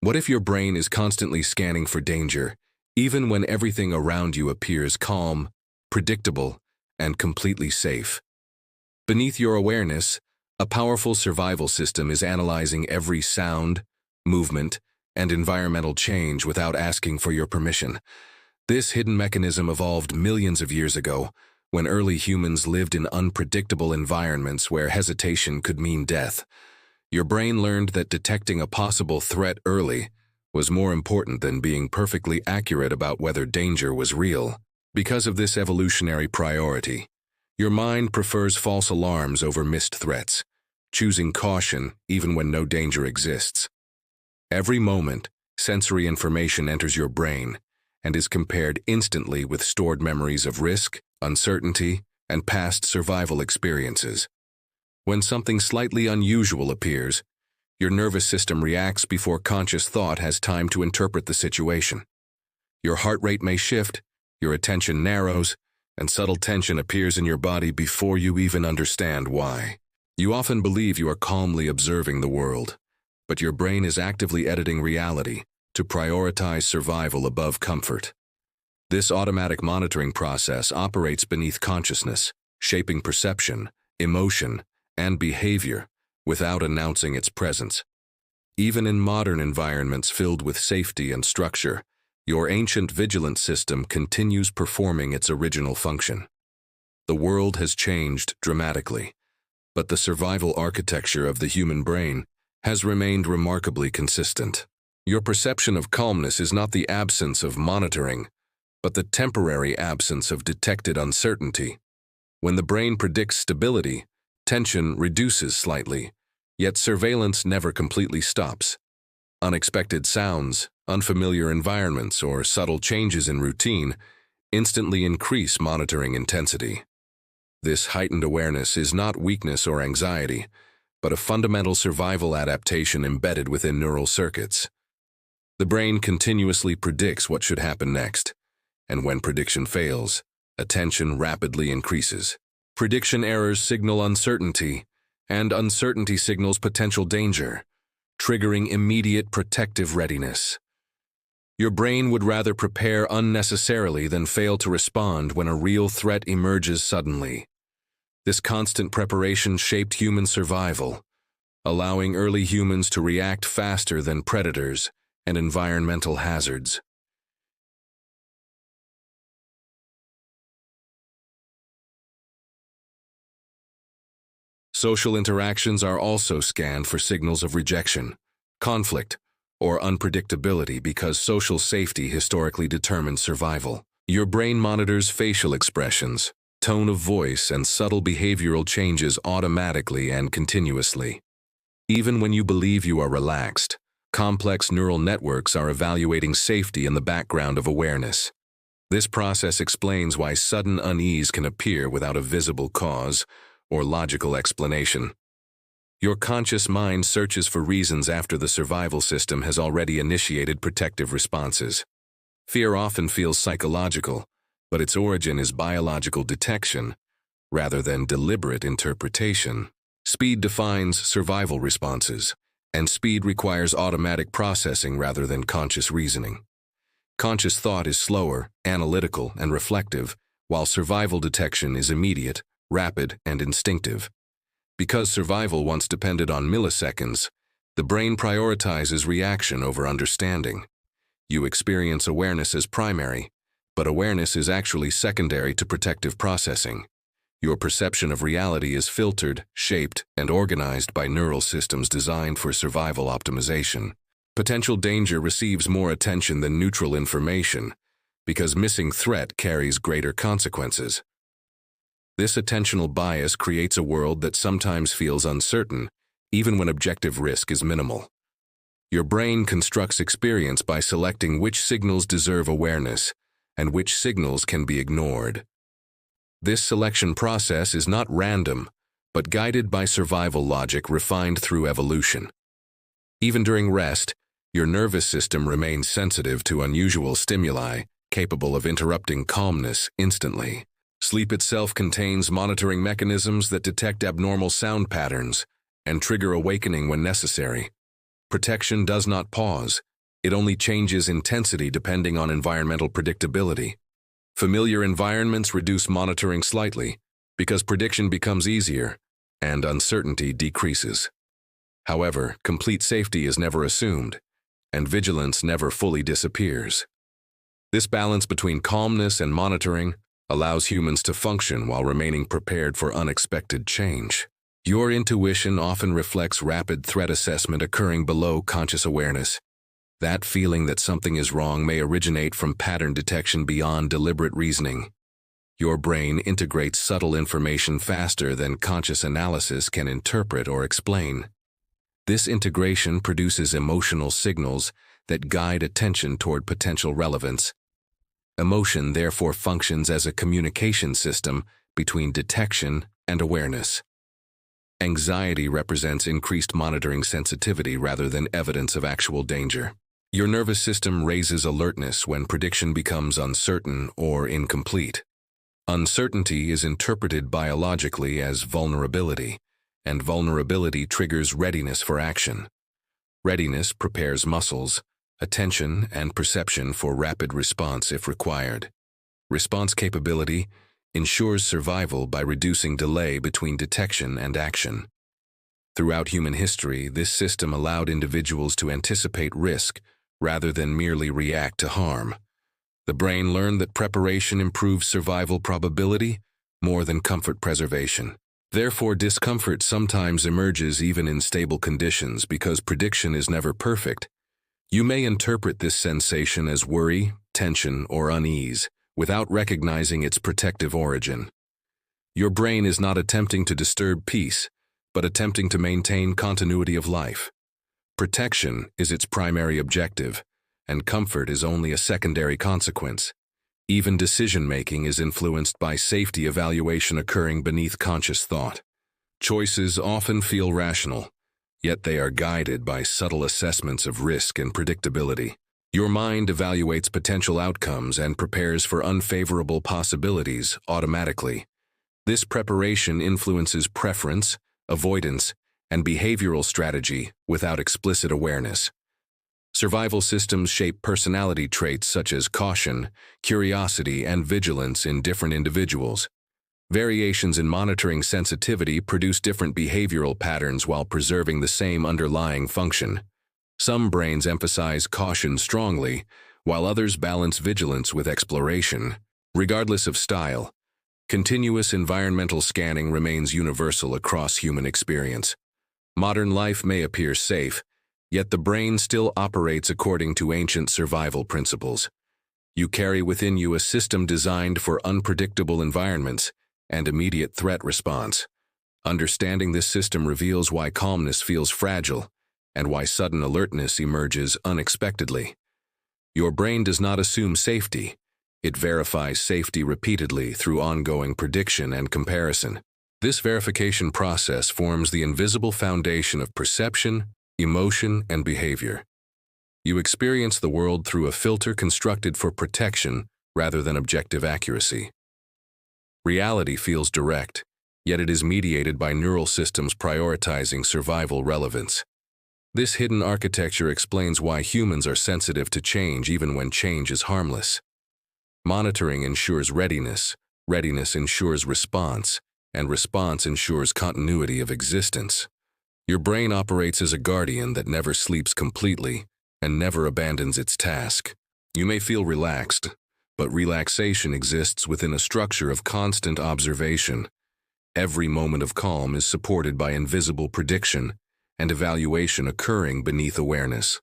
What if your brain is constantly scanning for danger, even when everything around you appears calm, predictable, and completely safe? Beneath your awareness, a powerful survival system is analyzing every sound, movement, and environmental change without asking for your permission. This hidden mechanism evolved millions of years ago, when early humans lived in unpredictable environments where hesitation could mean death. Your brain learned that detecting a possible threat early was more important than being perfectly accurate about whether danger was real. Because of this evolutionary priority, your mind prefers false alarms over missed threats, choosing caution even when no danger exists. Every moment, sensory information enters your brain and is compared instantly with stored memories of risk, uncertainty, and past survival experiences. When something slightly unusual appears, your nervous system reacts before conscious thought has time to interpret the situation. Your heart rate may shift, your attention narrows, and subtle tension appears in your body before you even understand why. You often believe you are calmly observing the world, but your brain is actively editing reality to prioritize survival above comfort. This automatic monitoring process operates beneath consciousness, shaping perception, emotion, and behavior without announcing its presence. Even in modern environments filled with safety and structure, your ancient vigilance system continues performing its original function. The world has changed dramatically, but the survival architecture of the human brain has remained remarkably consistent. Your perception of calmness is not the absence of monitoring, but the temporary absence of detected uncertainty. When the brain predicts stability, tension reduces slightly, yet surveillance never completely stops. Unexpected sounds, unfamiliar environments, or subtle changes in routine instantly increase monitoring intensity. This heightened awareness is not weakness or anxiety, but a fundamental survival adaptation embedded within neural circuits. The brain continuously predicts what should happen next, and when prediction fails, attention rapidly increases. Prediction errors signal uncertainty, and uncertainty signals potential danger, triggering immediate protective readiness. Your brain would rather prepare unnecessarily than fail to respond when a real threat emerges suddenly. This constant preparation shaped human survival, allowing early humans to react faster than predators and environmental hazards. Social interactions are also scanned for signals of rejection, conflict, or unpredictability because social safety historically determines survival. Your brain monitors facial expressions, tone of voice, and subtle behavioral changes automatically and continuously. Even when you believe you are relaxed, complex neural networks are evaluating safety in the background of awareness. This process explains why sudden unease can appear without a visible cause or logical explanation. Your conscious mind searches for reasons after the survival system has already initiated protective responses. Fear often feels psychological, but its origin is biological detection rather than deliberate interpretation. Speed defines survival responses, and speed requires automatic processing rather than conscious reasoning. Conscious thought is slower, analytical, and reflective, while survival detection is immediate, rapid, and instinctive. Because survival once depended on milliseconds, the brain prioritizes reaction over understanding. You experience awareness as primary, but awareness is actually secondary to protective processing. Your perception of reality is filtered, shaped, and organized by neural systems designed for survival optimization. Potential danger receives more attention than neutral information because missing threat carries greater consequences. This attentional bias creates a world that sometimes feels uncertain, even when objective risk is minimal. Your brain constructs experience by selecting which signals deserve awareness and which signals can be ignored. This selection process is not random, but guided by survival logic refined through evolution. Even during rest, your nervous system remains sensitive to unusual stimuli, capable of interrupting calmness instantly. Sleep itself contains monitoring mechanisms that detect abnormal sound patterns and trigger awakening when necessary. Protection does not pause, It only changes intensity depending on environmental predictability. Familiar environments reduce monitoring slightly because prediction becomes easier and uncertainty decreases. However, complete safety is never assumed, and vigilance never fully disappears. This balance between calmness and monitoring allows humans to function while remaining prepared for unexpected change. Your intuition often reflects rapid threat assessment occurring below conscious awareness. That feeling that something is wrong may originate from pattern detection beyond deliberate reasoning. Your brain integrates subtle information faster than conscious analysis can interpret or explain. This integration produces emotional signals that guide attention toward potential relevance. Emotion therefore functions as a communication system between detection and awareness. Anxiety represents increased monitoring sensitivity rather than evidence of actual danger. Your nervous system raises alertness when prediction becomes uncertain or incomplete. Uncertainty is interpreted biologically as vulnerability, and vulnerability triggers readiness for action. Readiness prepares muscles, attention, and perception for rapid response if required. Response capability ensures survival by reducing delay between detection and action. Throughout human history, this system allowed individuals to anticipate risk rather than merely react to harm. The brain learned that preparation improves survival probability more than comfort preservation. Therefore, discomfort sometimes emerges even in stable conditions because prediction is never perfect. You may interpret this sensation as worry, tension, or unease without recognizing its protective origin. Your brain is not attempting to disturb peace, but attempting to maintain continuity of life. Protection is its primary objective, and comfort is only a secondary consequence. Even decision-making is influenced by safety evaluation occurring beneath conscious thought. Choices often feel rational, yet they are guided by subtle assessments of risk and predictability. Your mind evaluates potential outcomes and prepares for unfavorable possibilities automatically. This preparation influences preference, avoidance, and behavioral strategy without explicit awareness. Survival systems shape personality traits such as caution, curiosity, and vigilance in different individuals. Variations in monitoring sensitivity produce different behavioral patterns while preserving the same underlying function. Some brains emphasize caution strongly, while others balance vigilance with exploration. Regardless of style, continuous environmental scanning remains universal across human experience. Modern life may appear safe, yet the brain still operates according to ancient survival principles. You carry within you a system designed for unpredictable environments and immediate threat response. Understanding this system reveals why calmness feels fragile and why sudden alertness emerges unexpectedly. Your brain does not assume safety. It verifies safety repeatedly through ongoing prediction and comparison. This verification process forms the invisible foundation of perception, emotion, and behavior. You experience the world through a filter constructed for protection rather than objective accuracy. Reality feels direct, yet it is mediated by neural systems prioritizing survival relevance. This hidden architecture explains why humans are sensitive to change even when change is harmless. Monitoring ensures readiness, readiness ensures response, and response ensures continuity of existence. Your brain operates as a guardian that never sleeps completely and never abandons its task. You may feel relaxed, but relaxation exists within a structure of constant observation. Every moment of calm is supported by invisible prediction and evaluation occurring beneath awareness.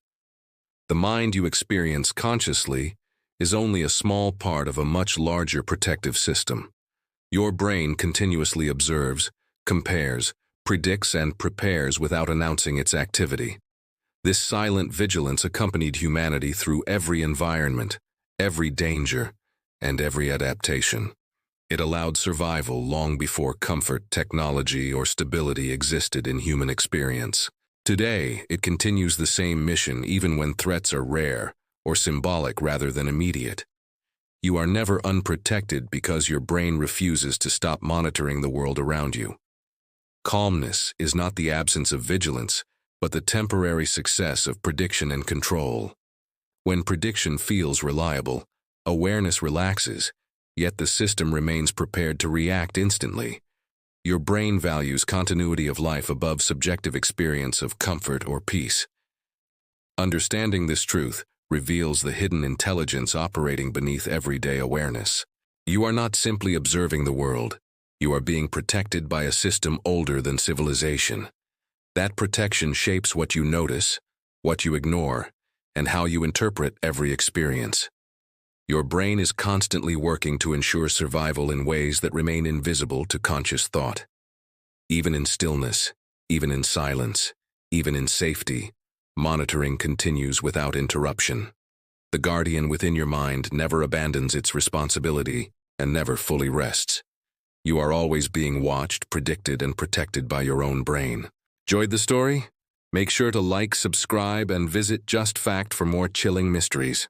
The mind you experience consciously is only a small part of a much larger protective system. Your brain continuously observes, compares, predicts, and prepares without announcing its activity. This silent vigilance accompanied humanity through every environment, every danger, and every adaptation. It allowed survival long before comfort, technology, or stability existed in human experience. Today, it continues the same mission even when threats are rare or symbolic rather than immediate. You are never unprotected because your brain refuses to stop monitoring the world around you. Calmness is not the absence of vigilance, but the temporary success of prediction and control. When prediction feels reliable, awareness relaxes, yet the system remains prepared to react instantly. Your brain values continuity of life above subjective experience of comfort or peace. Understanding this truth reveals the hidden intelligence operating beneath everyday awareness. You are not simply observing the world. You are being protected by a system older than civilization. That protection shapes what you notice, what you ignore, and how you interpret every experience. Your brain is constantly working to ensure survival in ways that remain invisible to conscious thought. Even in stillness, even in silence, even in safety, monitoring continues without interruption. The guardian within your mind never abandons its responsibility and never fully rests. You are always being watched, predicted, and protected by your own brain. Enjoyed the story? Make sure to like, subscribe, and visit Just Fact for more chilling mysteries.